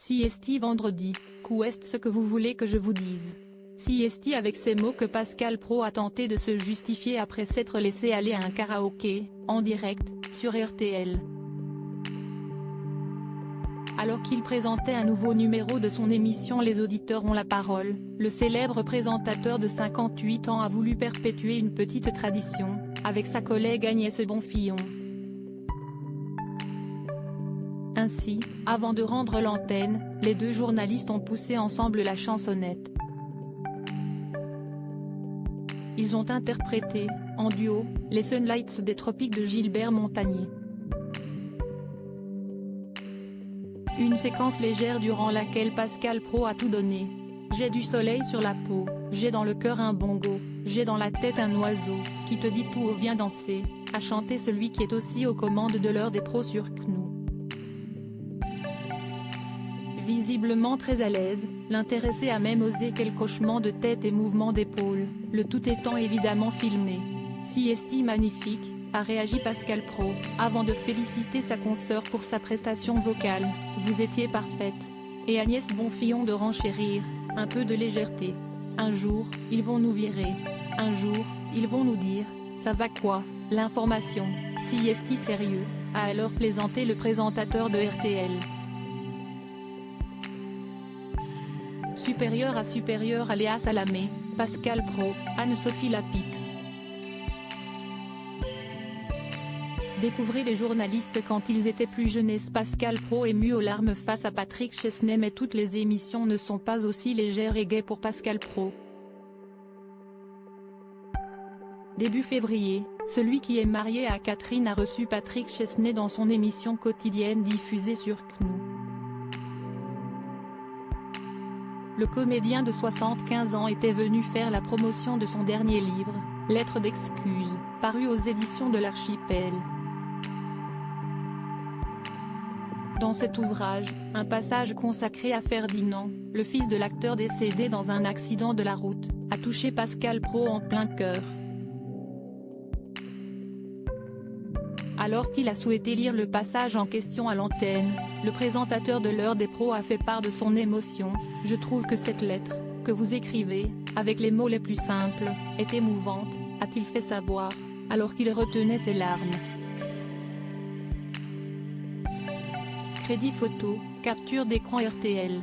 Siesti vendredi, qu'est ce que vous voulez que je vous dise? Siesti avec ces mots que Pascal Praud a tenté de se justifier après s'être laissé aller à un karaoké, en direct, sur RTL. Alors qu'il présentait un nouveau numéro de son émission Les auditeurs ont la parole, le célèbre présentateur de 58 ans a voulu perpétuer une petite tradition, avec sa collègue Agnès Bonfillon. Ainsi, avant de rendre l'antenne, les deux journalistes ont poussé ensemble la chansonnette. Ils ont interprété, en duo, les Sunlights des Tropiques de Gilbert Montagné. Une séquence légère durant laquelle Pascal Praud a tout donné. J'ai du soleil sur la peau, j'ai dans le cœur un bongo, j'ai dans la tête un oiseau, qui te dit tout ou viens danser, a chanté celui qui est aussi aux commandes de l'heure des pros sur CNU. Visiblement très à l'aise, l'intéressé a même osé quelques hochements de tête et mouvements d'épaule, le tout étant évidemment filmé. Siesti magnifique, a réagi Pascal Praud, avant de féliciter sa consoeur pour sa prestation vocale, vous étiez parfaite. Et Agnès Bonfillon de renchérir, un peu de légèreté. Un jour, ils vont nous virer. Un jour, ils vont nous dire, ça va quoi, l'information, Siesti sérieux, a alors plaisanté le présentateur de RTL. Supérieur à supérieur à Léa Salamé, Pascal Praud, Anne-Sophie Lapix. Découvrez les journalistes quand ils étaient plus jeunes. Pascal Praud ému aux larmes face à Patrick Chesnais. Mais toutes les émissions ne sont pas aussi légères et gaies pour Pascal Praud. Début février, celui qui est marié à Catherine a reçu Patrick Chesnais dans son émission quotidienne diffusée sur CNU. Le comédien de 75 ans était venu faire la promotion de son dernier livre, Lettres d'excuses, paru aux éditions de l'Archipel. Dans cet ouvrage, un passage consacré à Ferdinand, le fils de l'acteur décédé dans un accident de la route, a touché Pascal Praud en plein cœur. Alors qu'il a souhaité lire le passage en question à l'antenne, le présentateur de l'heure des pros a fait part de son émotion. Je trouve que cette lettre, que vous écrivez, avec les mots les plus simples, est émouvante, a-t-il fait savoir, alors qu'il retenait ses larmes. Crédit photo, capture d'écran RTL.